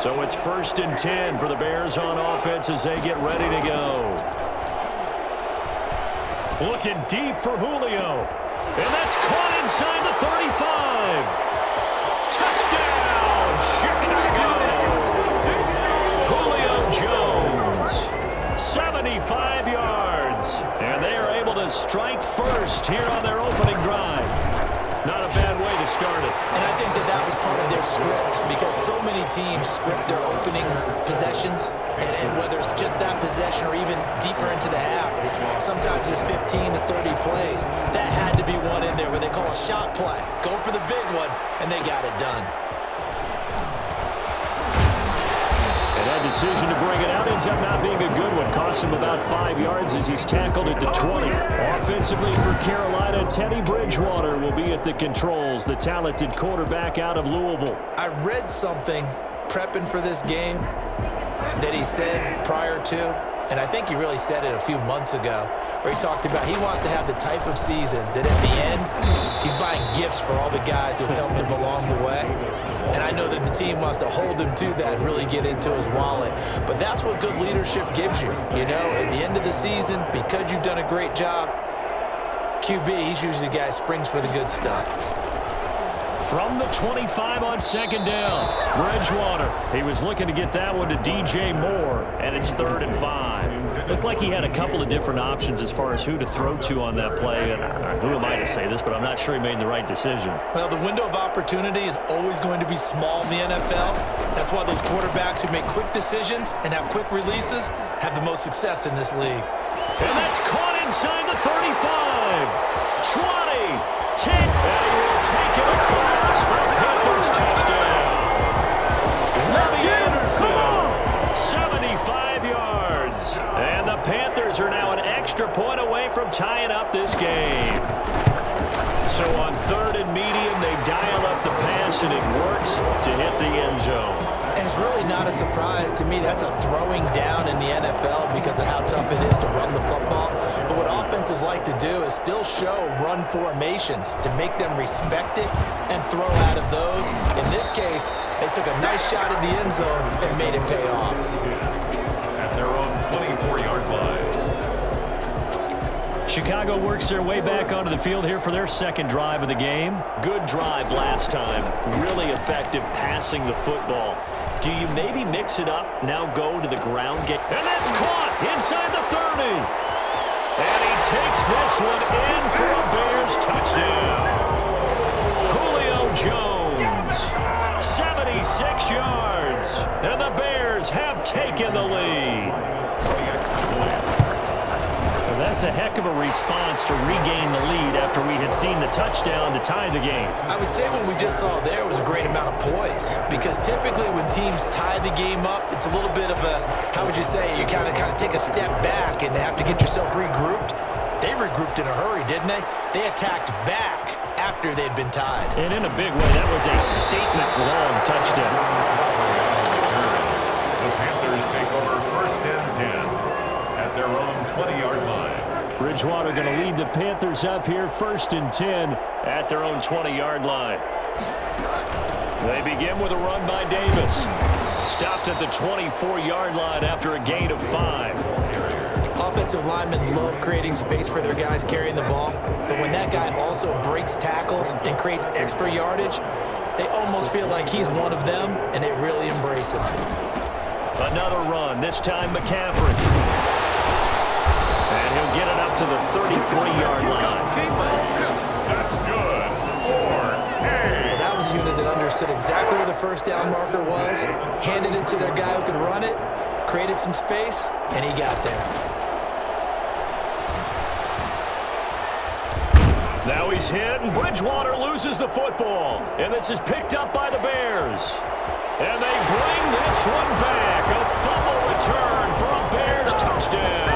So it's 1st and 10 for the Bears on offense as they get ready to go. Looking deep for Julio. And that's caught inside the 35. Touchdown, Chicago. Julio Jones, 75 yards. And they are able to strike first here on their opening drive. Not a bad way to start it. And I think that was part of their script, because so many teams script their opening possessions, and whether it's just that possession or even deeper into the half, sometimes it's 15 to 30 plays. That had to be one in there where they call a shot play. Go for the big one, and they got it done. And that decision to bring it out ends up not being a good one. Cost him about 5 yards as he's tackled at the 20. Offensively for Carolina, Teddy Bridgewater will be at the controls, the talented quarterback out of Louisville. I read something prepping for this game that he said prior to, and I think he really said it a few months ago, where he talked about he wants to have the type of season that at the end, he's buying gifts for all the guys who helped him along the way. And I know that the team wants to hold him to that and really get into his wallet. But that's what good leadership gives you. You know, at the end of the season, because you've done a great job, QB, he's usually the guy who springs for the good stuff. From the 25 on 2nd down, Bridgewater. He was looking to get that one to DJ Moore, and it's 3rd and 5. Looked like he had a couple of different options as far as who to throw to on that play. And who am I to say this, but I'm not sure he made the right decision. Well, the window of opportunity is always going to be small in the NFL. That's why those quarterbacks who make quick decisions and have quick releases have the most success in this league. And that's caught inside the 35. 20, 10, and he will take it across for a Panthers touchdown. Robbie Anderson, 75 yards. And the Panthers are now an extra point away from tying up this game. So on 3rd and medium, they dial up the pass, and it works to hit the end zone. And it's really not a surprise to me. That's a throwing down in the NFL because of how tough it is to run the football. But what offenses like to do is still show run formations to make them respect it and throw out of those. In this case, they took a nice shot at the end zone and made it pay off. At their own 24-yard line. Chicago works their way back onto the field here for their 2nd drive of the game. Good drive last time. Really effective passing the football. Do you maybe mix it up, now go to the ground game? And that's caught inside the 30. And he takes this one in for a Bears touchdown. Julio Jones, 76 yards. And the Bears have taken the lead. That's a heck of a response to regain the lead after we had seen the touchdown to tie the game. I would say what we just saw there was a great amount of poise, because typically when teams tie the game up, it's a little bit of a, how would you say, you kind of take a step back and have to get yourself regrouped. They regrouped in a hurry, didn't they? They attacked back after they'd been tied. And in a big way, that was a statement-long touchdown. The Panthers take over 1st and 10 at their own 20-yard line. Bridgewater going to lead the Panthers up here 1st and 10 at their own 20-yard line. They begin with a run by Davis. Stopped at the 24-yard line after a gain of 5. Offensive linemen love creating space for their guys carrying the ball, but when that guy also breaks tackles and creates extra yardage, they almost feel like he's one of them, and they really embrace him. Another run, this time McCaffrey. And he'll get it up to the 33-yard line. That's good. 4-8. Well, that was a unit that understood exactly where the 1st down marker was, handed it to their guy who could run it, created some space, and he got there. Now he's hit, and Bridgewater loses the football. And this is picked up by the Bears. And they bring this one back. A fumble return for a Bears touchdown.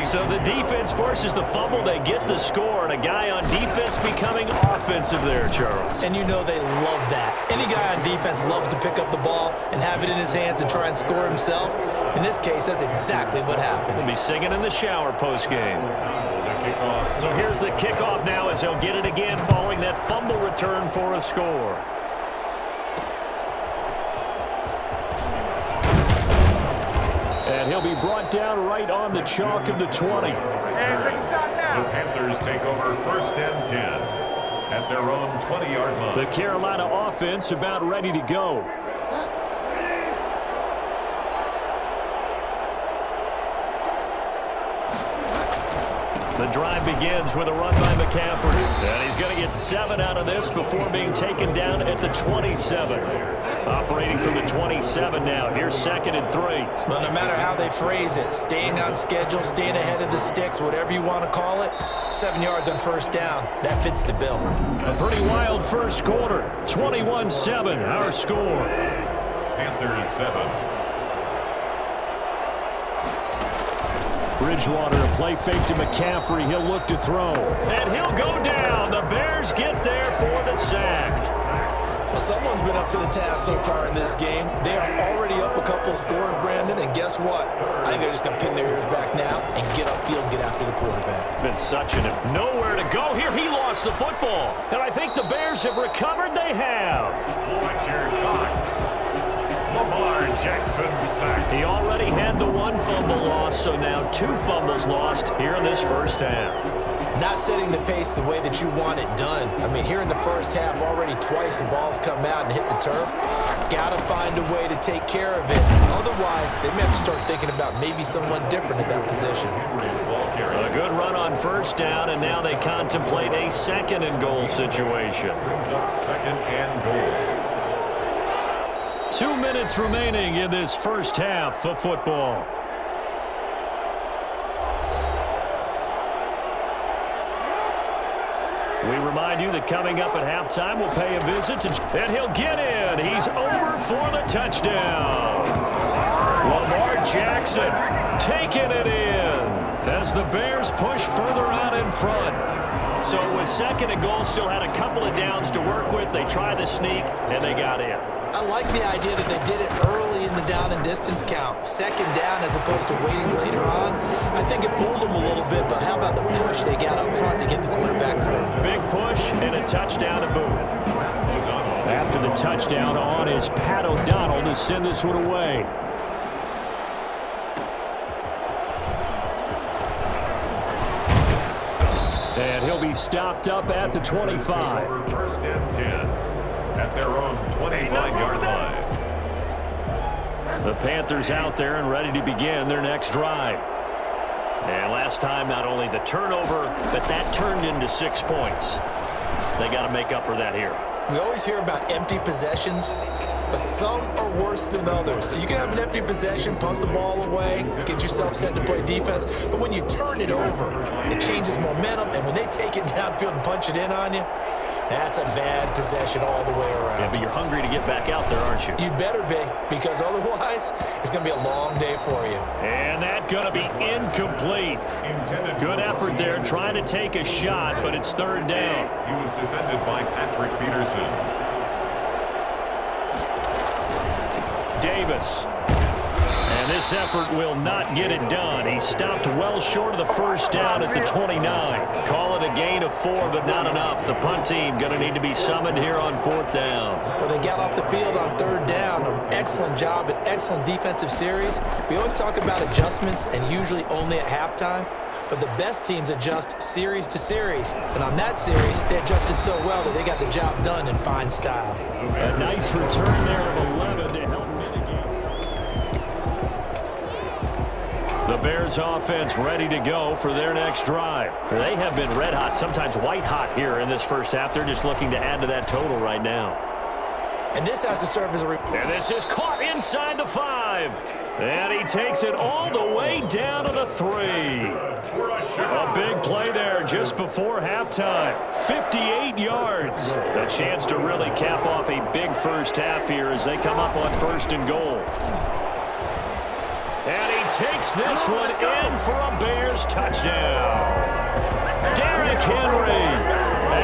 So the defense forces the fumble. They get the score, and a guy on defense becoming offensive there, Charles. And you know they love that. Any guy on defense loves to pick up the ball and have it in his hands and try and score himself. In this case, that's exactly what happened. We'll be singing in the shower postgame. So here's the kickoff now as they'll get it again following that fumble return for a score. he'll be brought down right on the chalk of the 20. The Panthers take over 1st and 10 at their own 20-yard line. The Carolina offense about ready to go. The drive begins with a run by McCaffrey. And he's going to get 7 out of this before being taken down at the 27. Operating from the 27 now. Here's 2nd and 3. Well, no matter how they phrase it, staying on schedule, staying ahead of the sticks, whatever you want to call it, 7 yards on 1st down. That fits the bill. A pretty wild first quarter. 21-7, our score. Panthers 7. Bridgewater, a play fake to McCaffrey. He'll look to throw. And he'll go down. The Bears get there for the sack. Well, someone's been up to the task so far in this game. They are already up a couple of scores, Brandon, and guess what? I think they're just going to pin their ears back now and get upfield and get after the quarterback. Been such nowhere to go here. He lost the football. And I think the Bears have recovered. They have. Watch your Cox. Lamar Jackson sack. He already had the 1 fumble loss, so now 2 fumbles lost here in this first half. Not setting the pace the way that you want it done. I mean, here in the first half, already twice the ball's come out and hit the turf. Got to find a way to take care of it. Otherwise, they may have to start thinking about maybe someone different at that position. A good run on 1st down, and now they contemplate a 2nd and goal situation. Brings up 2nd and goal. 2 minutes remaining in this first half of football. We remind you that coming up at halftime, we'll pay a visit to... And he'll get in. He's over for the touchdown. Lamar Jackson taking it in as the Bears push further out in front. So it was 2nd and goal, still had a couple of downs to work with. They tried the sneak, and they got in. I like the idea that they did it early in the down and distance count. 2nd down as opposed to waiting later on. I think it pulled them a little bit, but how about the push they got up front to get the quarterback through? Big push and a touchdown to boot. After the touchdown on is Pat O'Donnell to send this one away. And he'll be stopped up at the 25. 1st and 10 at their own 25-yard line. The Panthers out there and ready to begin their next drive. And last time, not only the turnover, but that turned into 6 points. They got to make up for that here. We always hear about empty possessions, but some are worse than others. So you can have an empty possession, punt the ball away, get yourself set to play defense, but when you turn it over, it changes momentum, and when they take it downfield and punch it in on you, that's a bad possession all the way around. Yeah, but you're hungry to get back out there, aren't you? You better be, because otherwise, it's going to be a long day for you. And that's going to be incomplete. Good effort there, trying to take a shot, but it's 3rd down. He was defended by Patrick Peterson. Davis. And this effort will not get it done. He stopped well short of the 1st down at the 29. Call it a gain of 4, but not enough. The punt team going to need to be summoned here on 4th down. Well, they got off the field on 3rd down. An excellent job, an excellent defensive series. We always talk about adjustments, and usually only at halftime. But the best teams adjust series to series. And on that series, they adjusted so well that they got the job done in fine style. A nice return there of 11 to help mitigate. The Bears offense ready to go for their next drive. They have been red hot, sometimes white hot here in this first half. They're just looking to add to that total right now. And this has to serve as a... And this is caught inside the 5. And he takes it all the way down to the 3. A big play there just before halftime. 58 yards. A chance to really cap off a big first half here as they come up on 1st and goal. And he takes this one in for a Bears touchdown. Derrick Henry,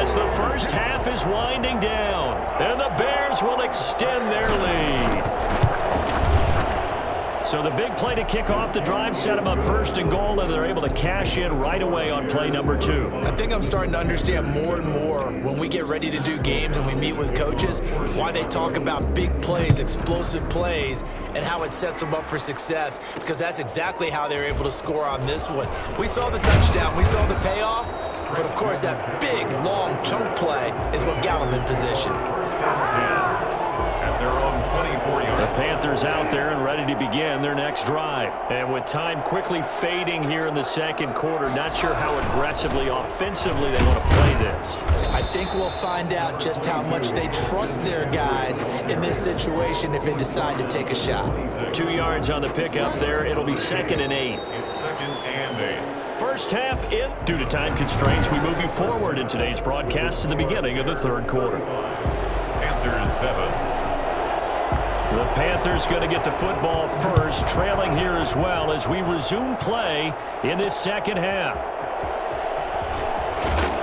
as the first half is winding down, and the Bears will extend their lead. So the big play to kick off the drive set them up first and goal, and they're able to cash in right away on play number 2. I think I'm starting to understand more and more when we get ready to do games and we meet with coaches why they talk about big plays, explosive plays, and how it sets them up for success, because that's exactly how they're able to score on this one. We saw the touchdown. We saw the payoff. But, of course, that big, long chunk play is what got them in position. At their own 24-yard. The Panthers out there and ready to begin their next drive. And with time quickly fading here in the second quarter, not sure how aggressively, offensively they want to play this. I think we'll find out just how much they trust their guys in this situation if they decide to take a shot. 2 yards on the pickup there. It'll be 2nd and 8. It's 2nd and 8. First half in. Due to time constraints, we move you forward in today's broadcast to the beginning of the third quarter. Panthers 7. The Panthers going to get the football first, trailing here as well as we resume play in this second half.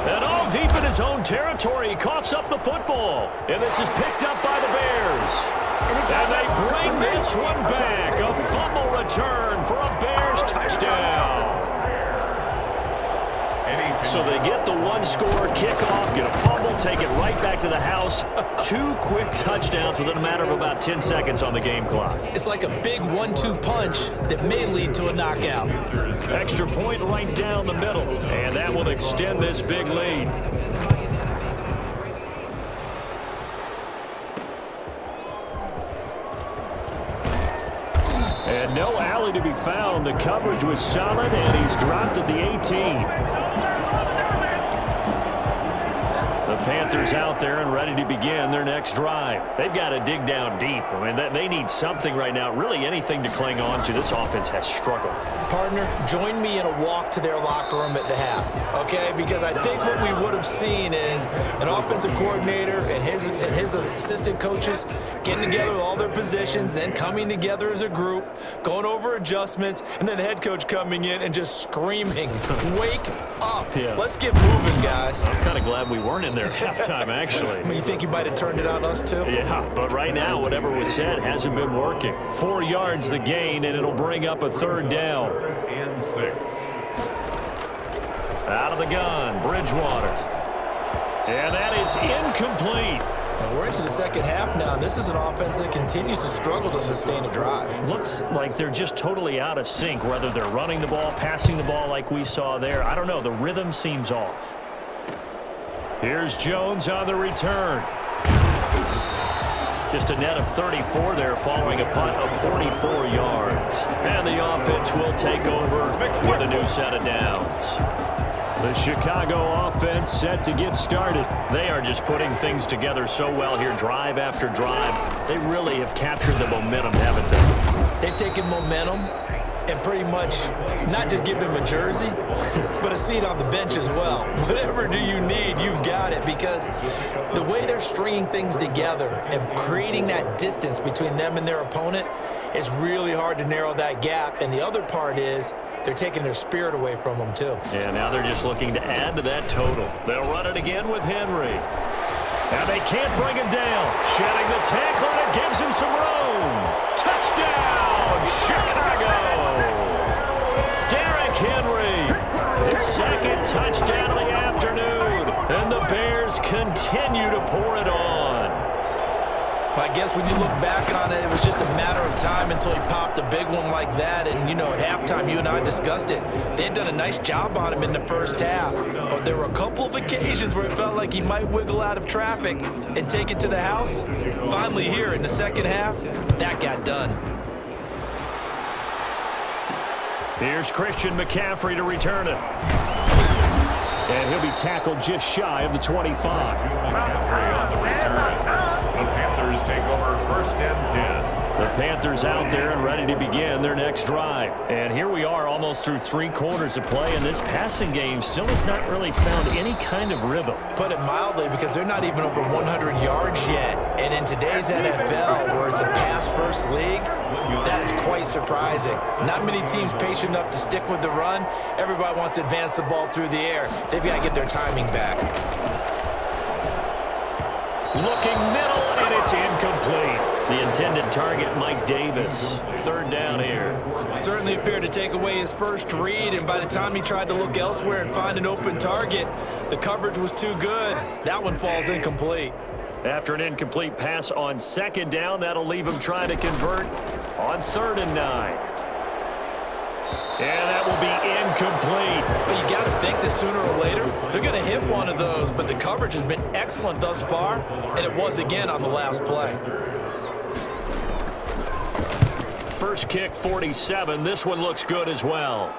And all deep in his own territory, he coughs up the football. And this is picked up by the Bears. And they bring this one back. A fumble return for a Bears touchdown. So they get the one-score kickoff, get a fumble, take it right back to the house. 2 quick touchdowns within a matter of about 10 seconds on the game clock. It's like a big 1-2 punch that may lead to a knockout. Extra point right down the middle, and that will extend this big lead. And no alley to be found. The coverage was solid, and he's dropped at the 18. The Panthers out there and ready to begin their next drive. They've got to dig down deep. I mean, they need something right now, really anything to cling on to. This offense has struggled. Partner, join me in a walk to their locker room at the half, okay? Because I think what we would have seen is an offensive coordinator and his assistant coaches getting together with all their positions, then coming together as a group, going over adjustments, and then the head coach coming in and just screaming, wake up. Yeah. Let's get moving, guys. I'm kind of glad we weren't in there at halftime, actually. I mean, you think you might have turned it on us, too? Yeah, but right now, whatever was said hasn't been working. 4 yards the gain, and it'll bring up a 3rd down. And 6. Out of the gun, Bridgewater. And that is incomplete. And we're into the second half now, and this is an offense that continues to struggle to sustain a drive. Looks like they're just totally out of sync, whether they're running the ball, passing the ball like we saw there. I don't know. The rhythm seems off. Here's Jones on the return. Just a net of 34 there following a punt of 44 yards. And the offense will take over with a new set of downs. The Chicago offense set to get started. They are just putting things together so well here, drive after drive. They really have captured the momentum, haven't they? They've taken momentum and pretty much not just given him a jersey, but a seat on the bench as well. Whatever do you need, you've got it, because the way they're stringing things together and creating that distance between them and their opponent is really hard to narrow that gap. And the other part is they're taking their spirit away from them, too. Yeah, now they're just looking to add to that total. They'll run it again with Henry. And they can't bring him down. Shedding the tackle, and it gives him some room. Touchdown, Chicago! Derrick Henry, his 2nd touchdown of the afternoon. And the Bears continue to pour it on. I guess when you look back on it, it was just a matter of time until he popped a big one like that. And, you know, at halftime, you and I discussed it. They had done a nice job on him in the first half. But there were a couple of occasions where it felt like he might wiggle out of traffic and take it to the house. Finally here in the second half, that got done. Here's Christian McCaffrey to return it. And he'll be tackled just shy of the 25. McCaffrey on the return. The Panthers take over 1st and 10. The Panthers out there and ready to begin their next drive. And here we are almost through 3 quarters of play, and this passing game still has not really found any kind of rhythm. Put it mildly, because they're not even over 100 yards yet. And in today's NFL, where it's a pass-first league, that is quite surprising. Not many teams patient enough to stick with the run. Everybody wants to advance the ball through the air. They've got to get their timing back. Looking middle, and it's incomplete. The intended target, Mike Davis. Third down here. Certainly appeared to take away his first read, and by the time he tried to look elsewhere and find an open target, the coverage was too good. That one falls incomplete. After an incomplete pass on second down, that'll leave him trying to convert on 3rd and 9. And that will be incomplete. Well, you got to think that sooner or later they're going to hit one of those, but the coverage has been excellent thus far, and it was again on the last play. First kick, 47. This one looks good as well.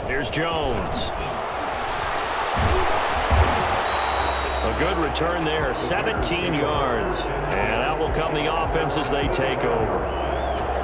Here's Jones. A good return there, 17 yards. And out will come the offense as they take over.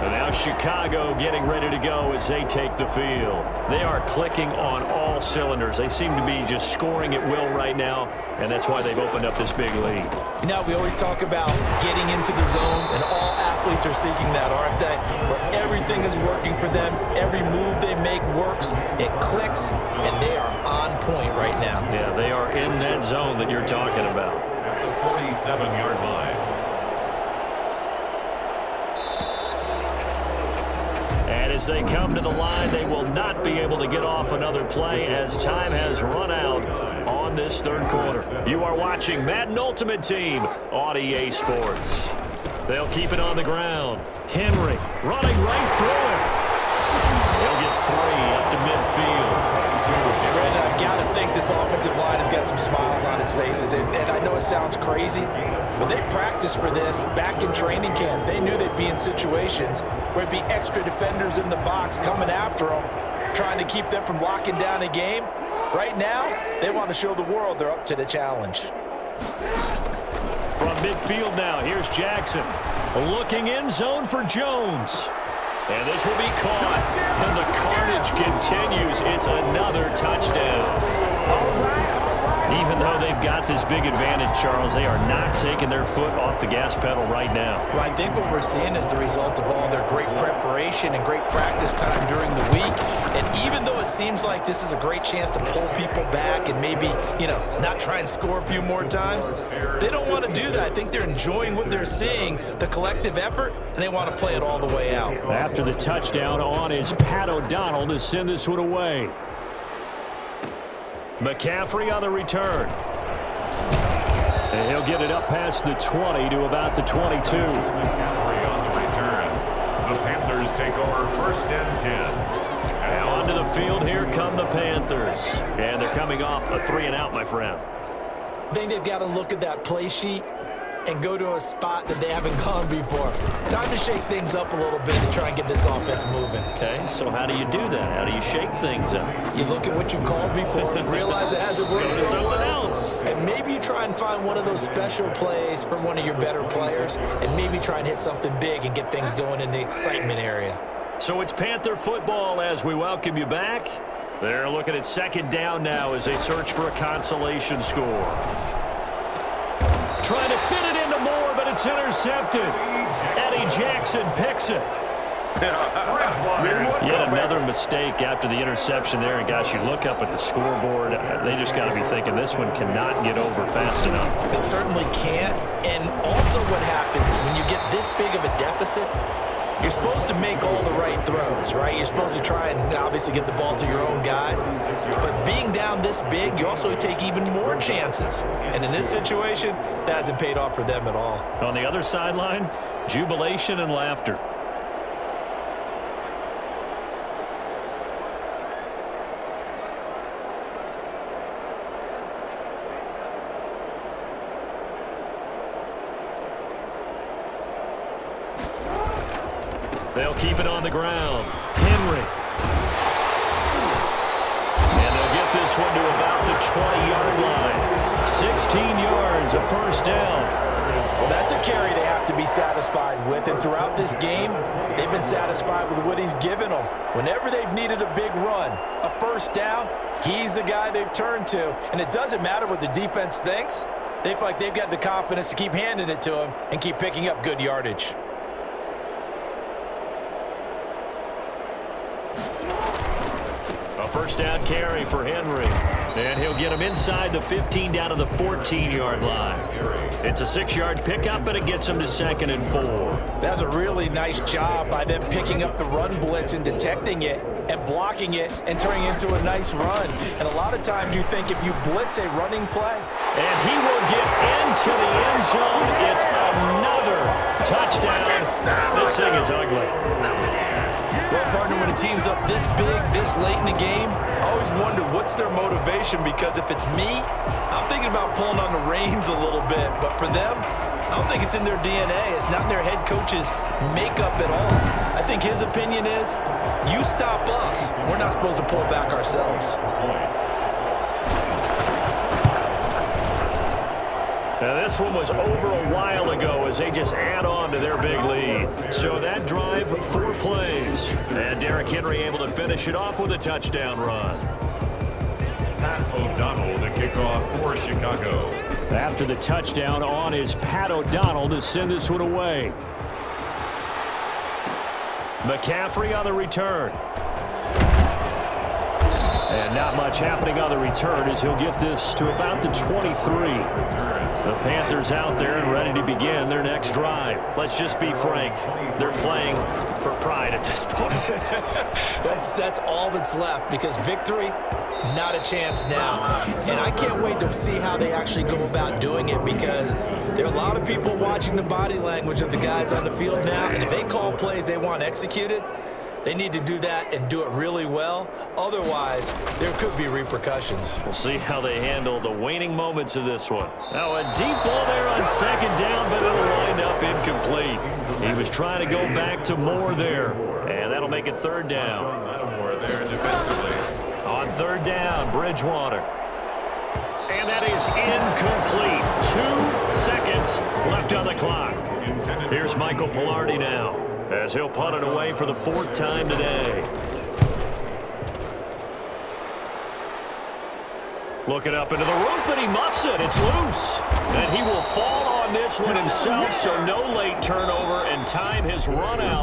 And now Chicago getting ready to go as they take the field. They are clicking on all cylinders. They seem to be just scoring at will right now, and that's why they've opened up this big lead. You know, we always talk about getting into the zone, and all athletes are seeking that, aren't they? Where everything is working for them. Every move they make works. It clicks, and they are on point right now. Yeah, they are in that zone that you're talking about. At the 47-yard line. And as they come to the line, they will not be able to get off another play as time has run out on this third quarter. You are watching Madden Ultimate Team on EA Sports. They'll keep it on the ground. Henry running right through it. He'll get 3 up to midfield. Brandon, I've got to think this offensive line has got some smiles on its faces. And I know it sounds crazy, but they practiced for this back in training camp. They knew they'd be in situations where it'd be extra defenders in the box coming after them, trying to keep them from locking down a game. Right now, they want to show the world they're up to the challenge. From midfield now, here's Jackson. Looking in zone for Jones. And this will be caught. And the carnage continues. It's another touchdown. Even though they've got this big advantage, Charles, they are not taking their foot off the gas pedal right now. Well, I think what we're seeing is the result of all their great preparation and great practice time during the week. And even though it seems like this is a great chance to pull people back and maybe, you know, not try and score a few more times, they don't want to do that. I think they're enjoying what they're seeing, the collective effort, and they want to play it all the way out. After the touchdown on is Pat O'Donnell to send this one away. McCaffrey on the return. And he'll get it up past the 20 to about the 22. McCaffrey on the return. The Panthers take over 1st and 10. Now onto the field, here come the Panthers. And they're coming off a 3-and-out, my friend. I think they've got to look at that play sheet and go to a spot that they haven't gone before. Time to shake things up a little bit and try and get this offense moving. Okay, so how do you do that? How do you shake things up? You look at what you've called before, realize it hasn't worked Go to someone else. And maybe you try and find one of those special plays from one of your better players, and maybe try and hit something big and get things going in the excitement area. So it's Panther football as we welcome you back. They're looking at 2nd down now as they search for a consolation score. Trying to fit it into Moore, but it's intercepted. Eddie Jackson picks it. Yet another mistake after the interception there. And, gosh, you look up at the scoreboard. They just got to be thinking this one cannot get over fast enough. It certainly can't. And also what happens when you get this big of a deficit, you're supposed to make all the right throws, right? You're supposed to try and obviously get the ball to your own guys. But being down this big, you also take even more chances. And in this situation, that hasn't paid off for them at all. On the other sideline, jubilation and laughter. They'll keep it on the ground. Henry. And they'll get this one to about the 20-yard line. 16 yards, a 1st down. Well, that's a carry they have to be satisfied with. And throughout this game, they've been satisfied with what he's given them. Whenever they've needed a big run, a 1st down, he's the guy they've turned to. And it doesn't matter what the defense thinks. They feel like they've got the confidence to keep handing it to him and keep picking up good yardage. A 1st down carry for Henry. And he'll get him inside the 15 down to the 14-yard line. It's a 6-yard pickup, but it gets him to 2nd and 4. That's a really nice job by them picking up the run blitz and detecting it and blocking it and turning it into a nice run. And a lot of times you think if you blitz a running play. And he will get into the end zone. It's another touchdown. This thing is ugly. Well, partner, when a team's up this big, this late in the game, I always wonder what's their motivation, because if it's me, I'm thinking about pulling on the reins a little bit. But for them, I don't think it's in their DNA. It's not in their head coach's makeup at all. I think his opinion is, you stop us. We're not supposed to pull back ourselves. Now, this one was over a while ago as they just add on to their big lead. So that drive, 4 plays. And Derrick Henry able to finish it off with a touchdown run. Pat O'Donnell to kick off for Chicago. After the touchdown, on is Pat O'Donnell to send this one away. McCaffrey on the return. And not much happening on the return as he'll get this to about the 23. The Panthers out there and ready to begin their next drive. Let's just be frank. They're playing for pride at this point. That's all that's left, because victory, not a chance now. And I can't wait to see how they actually go about doing it, because there are a lot of people watching the body language of the guys on the field now, and if they call plays they want executed, they need to do that and do it really well. Otherwise, there could be repercussions. We'll see how they handle the waning moments of this one. Now, a deep ball there on 2nd down, but it'll wind up incomplete. He was trying to go back to Moore there, and that'll make it 3rd down. Moore there defensively. On 3rd down, Bridgewater. And that is incomplete. 2 seconds left on the clock. Here's Michael Pilardi now, as he'll punt it away for the 4th time today. Looking up into the roof, and he muffs it. It's loose. And he will fall on this one himself, so no late turnover, and time has run out.